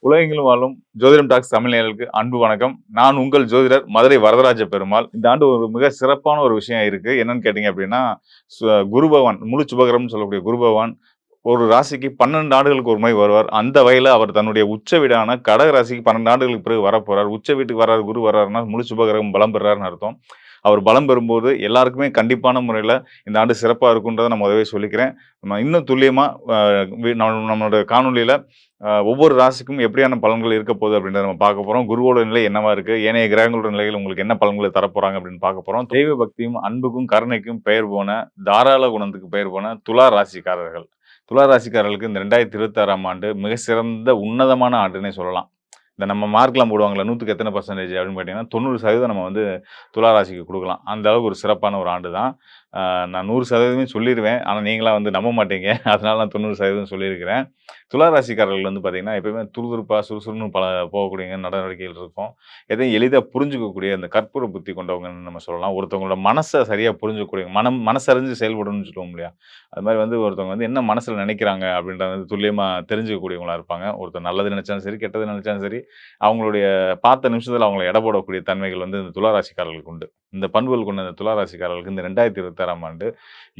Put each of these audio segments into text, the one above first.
உலகெங்கிலும் வாழும் ஜோதிடம் டாக்ஸ் தமிழ் நேயர்களுக்கு அன்பு வணக்கம். நான் உங்கள் ஜோதிடர் மதுரை வரதராஜ பெருமாள். இந்த ஆண்டு ஒரு மிக சிறப்பான ஒரு விஷயம் இருக்கு. என்னன்னு கேட்டீங்க அப்படின்னா, குரு பகவான் முழு சுபகிரகம்னு சொல்லக்கூடிய குரு பகவான் ஒரு ராசிக்கு 12 ஆண்டுகளுக்கு ஒரு முறை வருவார். அந்த வகையில அவர் தன்னுடைய உச்ச வீடான கடக ராசிக்கு 12 ஆண்டுகளுக்கு பிறகு வரப்போறார். உச்ச வீட்டுக்கு வர்றாரு, குரு வர்றாருன்னா முழு சுபகிரகம் பலம் பெறாருன்னு அர்த்தம். அவர் பலம் பெறும்போது எல்லாருக்குமே கண்டிப்பான முறையில இந்த ஆண்டு சிறப்பா இருக்குன்றத நான் முதவே சொல்லிக்கிறேன். நம்ம இன்னும் துல்லியமா அ வி நம்மளோட காணொளியில ஒவ்வொரு ராசிக்கும் எப்படியான பலன்கள் இருக்க போகுது அப்படின்றத நம்ம பார்க்க போறோம். குருவோட நிலை என்னவா இருக்கு? ஏனைய கிரகங்களோட நிலைகள் உங்களுக்கு என்ன பலன்களை தரப்போறாங்க அப்படின்னு பார்க்க போறோம். தெய்வ பக்தியும், அன்புக்கும், கருணைக்கும் பெயர் போன, தாராள குணத்துக்கு பெயர் போன துலா ராசிக்காரர்கள். துலா ராசிக்காரர்களுக்கு இந்த 2026ஆம் ஆண்டு மிக சிறந்த உன்னதமான ஆண்டுன்னே சொல்லலாம். இந்த நம்ம மார்க்லாம் போடுவாங்கல்ல, 100க்கு எத்தனை பெர்சென்டேஜ் அப்படின்னு பார்த்தீங்கன்னா, 90% நம்ம வந்து துலா ராசிக்கு குடுக்கலாம். அந்த அளவுக்கு ஒரு சிறப்பான ஒரு ஆண்டு தான். நான் 100% சொல்லிருவேன். ஆனா நீங்கலாம் வந்து நம்ப மாட்டீங்க. அதனால நான் 90% சொல்லியிருக்கிறேன். துலா ராசிக்காரர்கள் வந்து பார்த்தீங்கன்னா, எப்பயுமே துருதுருப்பா, சுறுசுறுன்னு போகக்கூடிய நடவடிக்கைகள் இருக்கும். எதையும் எளிதா புரிஞ்சுக்கக்கூடிய அந்த கற்பூர புத்தி கொண்டவங்கன்னு நம்ம சொல்லலாம். ஒருத்தவங்களோட மனச சரியா புரிஞ்சுக்கக்கூடிய மனசறிஞ்சு செயல்படணும்னு சொல்லுவோம் இல்லையா? அது மாரி வந்து ஒருத்தவங்க வந்து என்ன மனசுல நினைக்கிறாங்க அப்படின்றத வந்து துல்லியமா தெரிஞ்சுக்கக்கூடியவங்களா இருப்பாங்க. ஒருத்தர் நல்லது நினைச்சாலும் சரி, கெட்டது நினைச்சாலும் சரி, அவங்களுடைய பார்த்த நிமிஷத்துல அவங்கள எடை போடக்கூடிய தன்மைகள் வந்து இந்த துலா ராசிக்காரர்களுக்கு உண்டு. இந்த பண்புகள் கொண்ட இந்த துலா ராசிக்காரர்களுக்கு இந்த 2026ஆம் ஆண்டு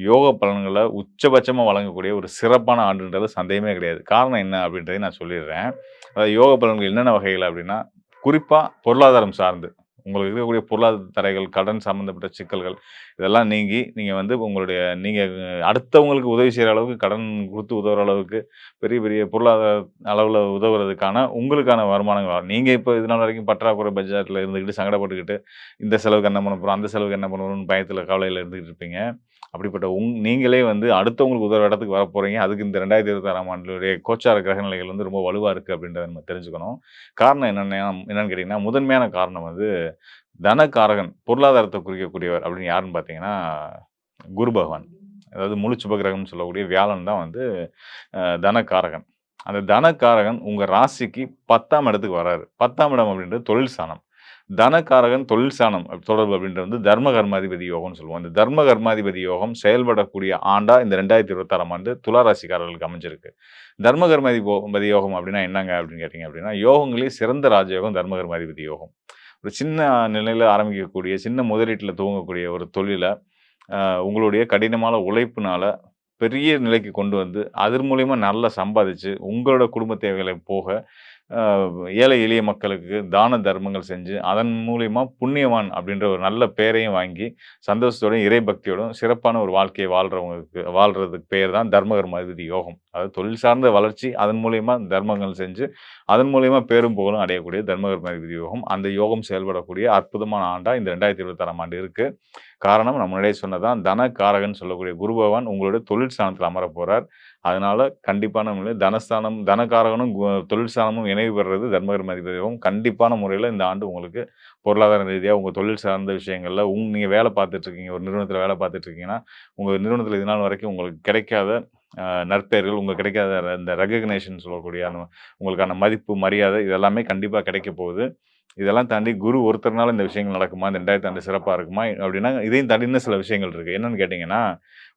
யோக பலன்கள உச்சபட்சமா வழங்கக்கூடிய ஒரு சிறப்பான ஆண்டுன்றது சந்தேகமே கிடையாது. காரணம் என்ன அப்படின்றதையும் நான் சொல்லிடுறேன். அதாவது யோக பலன்கள் என்னென்ன வகைகள் அப்படின்னா, குறிப்பா பொருளாதாரம் சார்ந்து. உங்களுக்கு இருக்கக்கூடிய பொருளாதார தடைகள், கடன் சம்மந்தப்பட்ட சிக்கல்கள் இதெல்லாம் நீங்கி, நீங்க வந்து உங்களுடைய நீங்க அடுத்தவங்களுக்கு உதவி செய்ற அளவுக்கு கடன் குடுத்து உதவுற அளவுக்கு பெரிய பெரிய பொருளாதார அளவுல உதவுறதுக்கான உங்களுக்கான வருமானங்கள் வரும். நீங்க இப்ப இதுநாள் வரைக்கும் பற்றாக்குறை பட்ஜெட்ல இருந்துகிட்டு சங்கடப்பட்டுக்கிட்டு, இந்த செலவுக்கு என்ன பண்ண போறோம், அந்த செலவுக்கு என்ன பண்ணுவோம்னு பயத்துல, கவலையில இருந்துகிட்டு இருப்பீங்க. அப்படிப்பட்ட நீங்களே வந்து அடுத்தவங்களுக்கு உதவுற இடத்துக்கு வரப்போறீங்க. அதுக்கு இந்த 2026ஆம் ஆண்டுடைய கோச்சார கிரக நிலைகள் வந்து ரொம்ப வலுவா இருக்கு அப்படின்றத நம்ம தெரிஞ்சுக்கணும். காரணம் என்னன்னு கேட்டீங்கன்னா, முதன்மையான காரணம் வந்து தனகாரகன், பொருளாதாரத்த குறிக்கக்கூடியவர் அப்படின்னு யாருன்னு பார்த்தீங்கன்னா, குரு பகவான். அதாவது முழு சுபகிரகம்னு சொல்லக்கூடிய வியாழன் தான் வந்து தனகாரகன். அந்த தனகாரகன் உங்க ராசிக்கு 10ஆம் இடத்துக்கு வராரு. 10ஆம் இடம் அப்படின்றது தொழில் ஸ்தானம். தனகாரகன் தொழில் ஸ்தானம் தொடர்பு அப்படின்றது வந்து தர்ம கர்மாதிபதி யோகம்னு சொல்லுவோம். இந்த தர்ம கர்மாதிபதி யோகம் செயல்படக்கூடிய ஆண்டா இந்த 2026ஆம் ஆண்டு துலா ராசிக்காரர்களுக்கு அமைஞ்சிருக்கு. தர்ம கர்மாதிபதி யோகம் அப்படின்னா என்னங்க அப்படின்னு கேட்டீங்க அப்படின்னா, யோகங்களே சிறந்த ராஜயோகம் தர்ம கர்மாதிபதி யோகம். ஒரு சின்ன நிலையில ஆரம்பிக்கக்கூடிய, சின்ன முதலீட்டுல துவங்கக்கூடிய ஒரு தொழில, அ உங்களுடைய கடினமான உழைப்புனால பெரிய நிலைக்கு கொண்டு வந்து, அதன் மூலியமா நல்லா சம்பாதிச்சு, உங்களோட குடும்ப தேவைகளை போக, அ ஏழை எளிய மக்களுக்கு தான தர்மங்கள் செஞ்சு, அதன் மூலியமா புண்ணியவான் அப்படின்ற ஒரு நல்ல பெயரையும் வாங்கி, சந்தோஷத்தோடும், இறை பக்தியோடும் சிறப்பான ஒரு வாழ்க்கைய வாழ்றதுக்கு பேர் தான் தர்ம கர்மாதிபதி யோகம். அதாவது தொழில் சார்ந்த வளர்ச்சி, அதன் மூலியமா தர்மங்கள் செஞ்சு, அதன் மூலியமா பேரும் புகழும் அடையக்கூடிய தர்ம கர்மாதிபதி யோகம். அந்த யோகம் செயல்படக்கூடிய அற்புதமான ஆண்டா இந்த 2026ஆம் ஆண்டு இருக்கு. காரணம் நான் முன்னாடியே சொன்னதுதான். தனகாரகன்னு சொல்லக்கூடிய குரு பகவான் உங்களுடைய தொழில் ஸ்தானத்துல அமரப் போறார். அதனால கண்டிப்பான முறையில தனஸ்தானம் தனகாரகனும் தொழில் ஸ்தானமும் இணைவு பெறுறது தர்மகர்ம அதிபதியும் கண்டிப்பான முறையில இந்த ஆண்டு உங்களுக்கு பொருளாதார ரீதியா உங்க தொழில் சார்ந்த விஷயங்கள்ல நீங்க வேலை பார்த்துட்டு இருக்கீங்க. ஒரு நிறுவனத்துல வேலை பார்த்துட்டு இருக்கீங்கன்னா, உங்க நிறுவனத்துல இதுநாள் வரைக்கும் உங்களுக்கு கிடைக்காத நற்பெயர்கள், உங்களுக்கு கிடைக்காத இந்த ரெகக்னேஷன் சொல்லக்கூடிய அந்த உங்களுக்கான மதிப்பு, மரியாதை இது எல்லாமே கண்டிப்பா கிடைக்கப் போகுது. இதெல்லாம் தாண்டி குரு ஒருத்தர்னால இந்த விஷயங்கள் நடக்குமா? இந்த 2000 ஆண்டு சிறப்பா இருக்குமா? அப்படின்னா, இதையும் தாண்டி இன்னும் சில விஷயங்கள் இருக்கு. என்னன்னு கேட்டீங்கன்னா,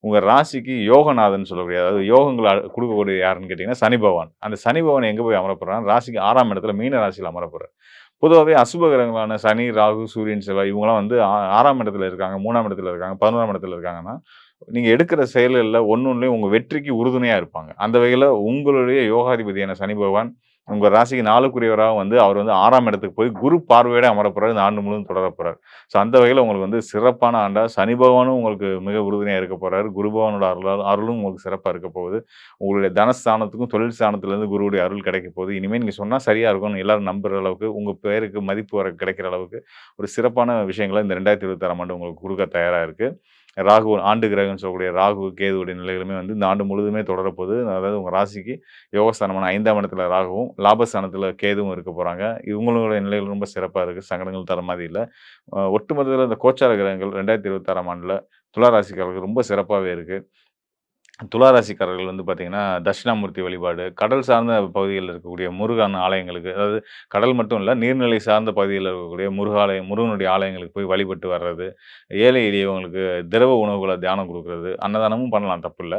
உங்க ராசிக்கு யோகநாதன் சொல்லக்கூடிய அதாவது யோகங்கள குடுக்கக்கூடிய யாருன்னு கேட்டீங்கன்னா, சனி பகவான். அந்த சனி பகவான் எங்க போய் அமரப் போறார்னா, ராசிக்கு 6ஆம் இடத்துல மீன ராசியில அமரப் போறார். பொதுவாவே அசுப கிரகங்களான சனி, ராகு, சூரியன், செவ்வாய் இவங்கலாம் வந்து 6ஆம் இடத்துல இருக்காங்க, 3ஆம் இடத்துல இருக்காங்க, 11ஆம் இடத்துல இருக்காங்கன்னா, நீங்க எடுக்கிற செயல்கள்ல ஒண்ணொண்ணுலயும் உங்க வெற்றிக்கு உறுதுணையா இருப்பாங்க. அந்த வகையில உங்களுடைய யோகாதிபதியான சனி பகவான் உங்க ராசிக்கு 4க்குரியவரா வந்து அவர் வந்து 6ஆம் இடத்துக்கு போய் குரு பார்வையோட அமரப் போறாரு. இந்த ஆண்டு முழுவதும் தொடரப் போறார். ஸோ அந்த வகையில உங்களுக்கு வந்து சிறப்பான ஆண்டா சனி பகவானும் உங்களுக்கு மிக உறுதுணையா இருக்கப் போறாரு. குரு பகவானோட அருளும் உங்களுக்கு சிறப்பா இருக்கப் போகுது. உங்களுடைய தனஸ்தானத்துக்கும், தொழில் ஸ்தானத்திலிருந்து குருவுடைய அருள் கிடைக்கப் போகுது. இனிமே நீங்க சொன்னா சரியா இருக்கும்னு எல்லாரும் நம்புற அளவுக்கு, உங்க பெயருக்கு மதிப்பு கிடைக்கிற அளவுக்கு ஒரு சிறப்பான விஷயங்கள இந்த 2026ஆம் ஆண்டு உங்களுக்கு குடுக்க தயாரா இருக்கு. ராகு ஆண்டு கிரகம்னு சொல்லக்கூடிய ராகு, கேதுவுடைய நிலைகளுமே வந்து இந்த ஆண்டு முழுவதுமே தொடரப்போகுது. அதாவது உங்க ராசிக்கு யோகஸ்தானமான 5ஆம் இடத்துல ராகுவும், லாபஸ்தானத்துல கேதுவும் இருக்க போறாங்க. இவங்களுடைய நிலைகள் ரொம்ப சிறப்பா இருக்கு. சங்கடங்கள் தர மாரி இல்ல. ஒட்டுமொத்தத்துல இந்த கோச்சார கிரகங்கள் 2026ஆம் ஆண்டுல துலா ராசிக்காரர்களுக்கு ரொம்ப சிறப்பாவே இருக்கு. துலா ராசிக்காரர்கள் வந்து பார்த்தீங்கன்னா, தட்சிணாமூர்த்தி வழிபாடு, கடல் சார்ந்த பகுதிகள்ல இருக்கக்கூடிய முருகன் ஆலயங்களுக்கு, அதாவது கடல் மட்டும் இல்ல, நீர்நிலை சார்ந்த பகுதியில இருக்கக்கூடிய முருகனுடைய ஆலயங்களுக்கு போய் வழிபட்டு வர்றது, ஏழை எளியவங்களுக்கு திரவ உணவுகள தியானம் குடுக்குறது, அன்னதானமும் பண்ணலாம் தப்பில்ல.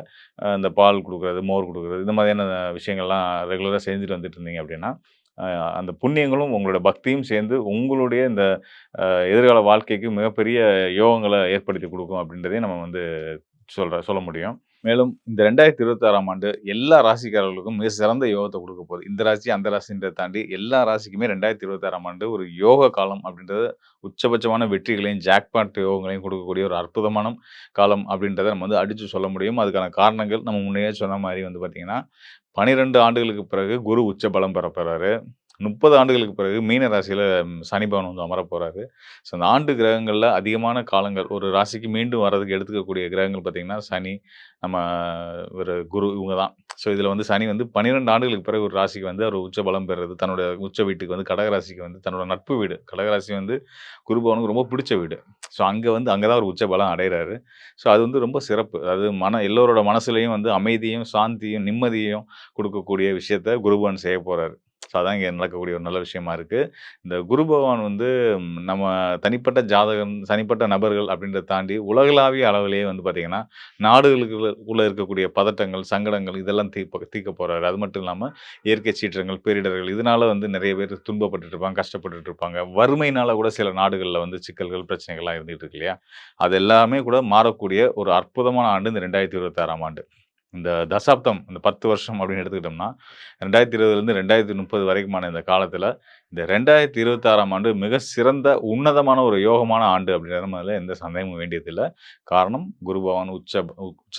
இந்த பால் குடுக்குறது, மோர் குடுக்குறது, இந்த மாதிரியான விஷயங்கள்லாம் ரெகுலரா செஞ்சுட்டு வந்துட்டு இருந்தீங்க அப்படின்னா, அ அந்த புண்ணியங்களும், உங்களோட பக்தியும் சேர்ந்து உங்களுடைய இந்த எதிர்கால வாழ்க்கைக்கு மிகப்பெரிய யோகங்கள ஏற்படுத்தி குடுக்கும் அப்படின்றதையும் நம்ம வந்து சொல்ல முடியும். மேலும் இந்த 2026ஆம் ஆண்டு எல்லா ராசிக்காரர்களுக்கும் மிக சிறந்த யோகத்த குடுக்கப் போகுது. இந்த ராசி, அந்த ராசின்றத தாண்டி எல்லா ராசிக்குமே 2026ஆம் ஆண்டு ஒரு யோக காலம் அப்படின்றது உச்சபட்சமான வெற்றிகளையும், ஜாக்பாட் யோகங்களையும் குடுக்கக்கூடிய ஒரு அற்புதமான காலம் அப்படின்றத நம்ம வந்து அடிச்சு சொல்ல முடியும். அதுக்கான காரணங்கள் நம்ம முன்னயே சொன்ன மாரி வந்து பார்த்தீங்கன்னா, 12 ஆண்டுகளுக்கு பிறகு குரு உச்ச பலம் பெறப் போறாரு. 30 ஆண்டுகளுக்கு பிறகு மீன ராசியில சனி பகவான் வந்து அமரப் போறாரு. ஸோ அந்த ஆண்டு கிரகங்கள்ல அதிகமான காலங்கள் ஒரு ராசிக்கு மீண்டும் வர்றதுக்கு எடுத்துக்கக்கூடிய கிரகங்கள் பார்த்தீங்கன்னா, சனி, நம்ம ஒரு குரு இவங்க தான். ஸோ இதில வந்து சனி வந்து 12 ஆண்டுகளுக்கு பிறகு ஒரு ராசிக்கு வந்து அவர் உச்ச பலம் பெறுறது. தன்னோட உச்ச வீட்டுக்கு வந்து கடக ராசிக்கு வந்து தன்னோட நட்பு வீடு. கடக ராசி வந்து குரு பகவானுக்கு ரொம்ப பிடிச்ச வீடு. ஸோ அங்க தான் அவர் உச்ச பலம் அடையறாரு. ஸோ அது வந்து ரொம்ப சிறப்பு. அதாவது எல்லோரோட மனசுலயும் வந்து அமைதியும், சாந்தியும், நிம்மதியையும் குடுக்கக்கூடிய விஷயத்த குரு பகவான் செய்யப் போறாரு. ஸோ அதான் இங்க நடக்கக்கூடிய ஒரு நல்ல விஷயமா இருக்கு. இந்த குரு பகவான் வந்து நம்ம தனிப்பட்ட ஜாதகம், தனிப்பட்ட நபர்கள் அப்படின்றத தாண்டி உலகளாவிய அளவிலேயே வந்து பார்த்தீங்கன்னா, நாடுகளுக்குள்ள இருக்கக்கூடிய பதட்டங்கள், சங்கடங்கள் இதெல்லாம் தீர்க்கப் போறாரு. அது மட்டும் இல்லாம இயற்கை சீற்றங்கள், பேரிடர்கள் இதனால வந்து நெறைய பேர் துன்பப்பட்டுட்டு இருப்பாங்க, கஷ்டப்பட்டுட்டு இருப்பாங்க. வறுமையினால கூட சில நாடுகள்ல வந்து சிக்கல்கள், பிரச்சனைகள்லாம் இருந்துட்டு இருக்கு இல்லையா? அது எல்லாமே கூட மாறக்கூடிய ஒரு அற்புதமான ஆண்டு இந்த 2026ஆம் ஆண்டு. இந்த தசாப்தம், இந்த 10 வருஷம் அப்படின்னு எடுத்துக்கிட்டோம்னா, 2020லேருந்து 2030 வரைக்குமான இந்த காலத்தில, இந்த 2026ஆம் ஆண்டு மிக சிறந்த உன்னதமான ஒரு யோகமான ஆண்டு அப்படின்றதுல எந்த சந்தேகமும் வேண்டியதில்ல. காரணம் குரு பகவான் உச்ச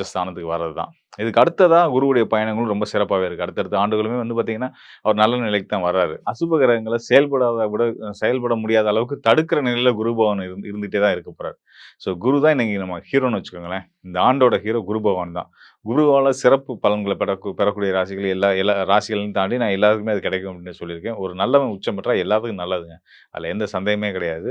ஸ்தானத்துக்கு வர்றது தான். இதுக்கு அடுத்ததா குருவுடைய பயணங்களும் ரொம்ப சிறப்பாவே இருக்கு. அடுத்தடுத்த ஆண்டுகளுமே வந்து பார்த்தீங்கன்னா, அவர் நல்ல நிலைக்கு தான் வர்றாரு. அசுப கிரகங்கள செயல்பட முடியாத அளவுக்கு தடுக்கிற நிலையில குரு பகவான் இருந்துட்டே தான் இருக்க போறாரு. ஸோ குரு தான் இன்னைக்கு நம்ம ஹீரோன்னு வச்சுக்கோங்களேன். இந்த ஆண்டோட ஹீரோ குரு பகவான் தான். குருவால சிறப்பு பலன்கள பெறக்கூடிய ராசிகள் எல்லா எல்லா ராசிகளையும் தாண்டி நான் எல்லாருக்குமே அது கிடைக்கும் அப்படின்னு சொல்லியிருக்கேன். ஒரு நல்லவன் உச்சம் பெற்றா எல்லாத்துக்கும் நல்லதுங்க. அதில எந்த சந்தேகமே கிடையாது.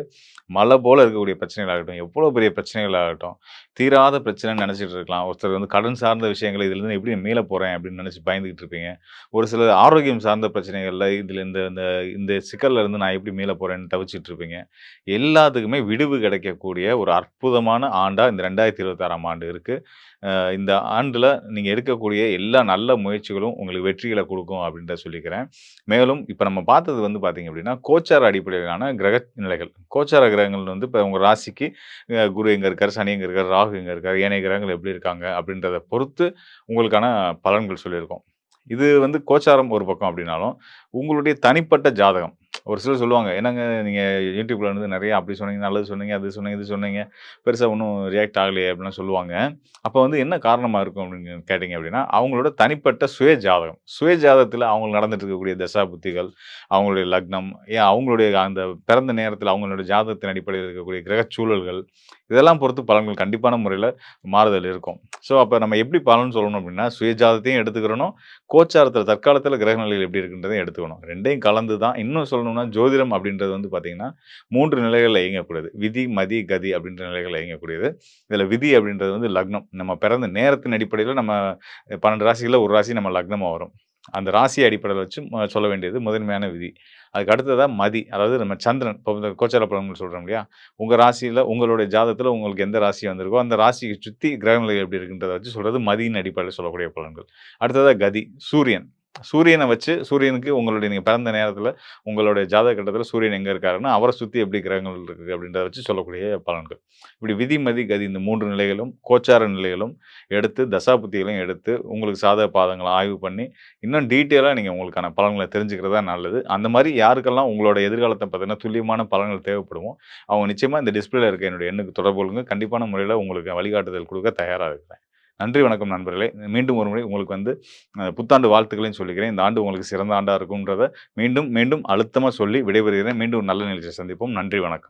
மலை போல இருக்கக்கூடிய பிரச்சனைகளாகட்டும், எவ்வளோ பெரிய பிரச்சனைகளாகட்டும், தீராத பிரச்சனைன்னு நெனச்சிட்டு இருக்கலாம். ஒருத்தர் வந்து கடன் சார்ந்த விஷயங்கள் இதிலிருந்து எப்படி மீள போறேன் அப்படின்னு நெனச்சு பயந்துகிட்டு இருப்பீங்க. ஒரு சிலர் ஆரோக்கியம் சார்ந்த பிரச்சனைகள்ல இதில இந்த இந்த இந்த சிக்கல்ல இருந்து நான் எப்படி மீள போறேன்னு தவிச்சிட்டு இருப்பீங்க. எல்லாத்துக்குமே விடிவு கிடைக்கக்கூடிய ஒரு அற்புதமான ஆண்டா இந்த 2026ஆம் ஆண்டு இருக்கு. இந்த ஆண்டுல நீங்க எடுக்கக்கூடிய எல்லா நல்ல முயற்சிகளும் உங்களுக்கு வெற்றிகள குடுக்கும் அப்படின்றத சொல்லிக்கிறேன். மேலும் இப்ப நம்ம பார்த்தது வந்து பார்த்தீங்க அப்படின்னா, கோச்சார அடிப்படையிலான கிரக நிலைகள். கோச்சார கிரகங்கள் வந்து இப்ப உங்க ராசிக்கு குரு எங்க இருக்காரு, சனி எங்க இருக்காரு, ராகு எங்க இருக்காரு, ஏனைய கிரகங்கள் எப்படி இருக்காங்க அப்படின்றத பொறுத்து உங்களுக்கான பலன்கள் சொல்லியிருக்கோம். இது வந்து கோச்சாரம் ஒரு பக்கம் அப்படின்னாலும், உங்களுடைய தனிப்பட்ட ஜாதகம். ஒரு சிலர் சொல்லுவாங்க, "என்னங்க நீங்க YouTubeல வந்து நெறைய அப்படி சொன்னீங்க, நல்லது சொன்னீங்க, அது சொன்னீங்க, இது சொன்னீங்க. பெருசா ஒண்ணும் ரியாக்ட் ஆகலையே!" அப்படிலாம் சொல்லுவாங்க. அப்ப வந்து என்ன காரணமா இருக்கும் அப்படின்னு கேட்டீங்க அப்படின்னா, அவங்களோட தனிப்பட்ட சுய ஜாதகம். சுய ஜாதகத்துல அவங்களுக்கு நடந்துட்டு இருக்கக்கூடிய தசா புத்திகள், அவங்களுடைய லக்னம், ஏன் அவங்களுடைய அந்த பிறந்த நேரத்துல அவங்களோட ஜாதகத்தின் அடிப்படையில் இருக்கக்கூடிய கிரகச் சூழல்கள், இதெல்லாம் பொறுத்து பலன்கள் கண்டிப்பான முறையில மாறுதல் இருக்கும். ஸோ, அப்ப நம்ம எப்படி பலன் சொல்லணும் அப்படின்னா, சுய ஜாதகத்தையும் எடுத்துக்கிறணும், கோச்சாரத்துல தற்காலத்துல கிரக நிலைகள் எப்படி இருக்குன்றதையும் எடுத்துக்கணும். 2யும் கலந்து தான் இன்னும் சொல்லணும்னா, ஜோதிடம் அப்படின்றது வந்து பார்த்தீங்கன்னா, 3 நிலைகள்ல இயங்கக்கூடியது. விதி, மதி, கதி அப்படின்ற நிலைகள்ல இயங்கக்கூடியது. இதுல விதி அப்படின்றது வந்து லக்னம். நம்ம பிறந்த நேரத்தின் அடிப்படையில நம்ம 12 ராசிகள்ல ஒரு ராசி நம்ம லக்னமா வரும். அந்த ராசிய அடிப்படையில வச்சு சொல்ல வேண்டியது முதன்மையான விதி. அதுக்கு அடுத்ததா மதி. அதாவது நம்ம சந்திரன் இப்போ இந்த கோச்சார பலன்கள் சொல்றோம் இல்லையா? உங்க ராசியில உங்களுடைய ஜாதகத்துல உங்களுக்கு எந்த ராசி வந்திருக்கோ, அந்த ராசிய சுத்தி கிரகநிலை எப்படி இருக்குன்றத வச்சு சொல்றது மதியின் அடிப்படையில சொல்லக்கூடிய பலன்கள். அடுத்ததா கதி. சூரியன். சூரியன வச்சு சூரியனுக்கு உங்களுடைய நீங்க பிறந்த நேரத்துல, உங்களுடைய ஜாதக கட்டத்துல சூரியன் எங்க இருக்காருன்னா, அவர சுத்தி எப்படி கிரகங்கள் இருக்கு அப்படின்றத வச்சு சொல்லக்கூடிய பலன்கள். இப்படி விதி, மதி, கதி இந்த 3 நிலைகளும், கோச்சார நிலைகளும் எடுத்து, தசாபுத்திகளையும் எடுத்து, உங்களுக்கு சாதக பாதங்கள ஆய்வு பண்ணி, இன்னும் டீட்டெயிலா நீங்க உங்களுக்கான பலன்கள தெரிஞ்சுக்கிறது தான் நல்லது. அந்த மாரி யாருக்கெல்லாம் உங்களோட எதிர்காலத்த பார்த்தீங்கன்னா, துல்லியமான பலன்கள் தேவைப்படுமோ, அவங்க நிச்சயமா இந்த டிஸ்ப்ளேல இருக்க என்னுடைய எண்ணுக்கு தொடர்பு கொள்ளுங்க. கண்டிப்பான முறையில உங்களுக்கு வழிகாட்டுதல் குடுக்க தயாரா இருக்கிறேன். நன்றி, வணக்கம் நண்பர்களே. மீண்டும் ஒரு முறை உங்களுக்கு வந்து புத்தாண்டு வாழ்த்துக்களையும் சொல்லிக்கிறேன். இந்த ஆண்டு உங்களுக்கு சிறந்த ஆண்டா இருக்கும்ன்றத மீண்டும், மீண்டும் அழுத்தமா சொல்லி விடைபெறுகிறேன். மீண்டும் ஒரு நல்ல நிகழ்ச்சியில சந்திப்போம். நன்றி, வணக்கம்.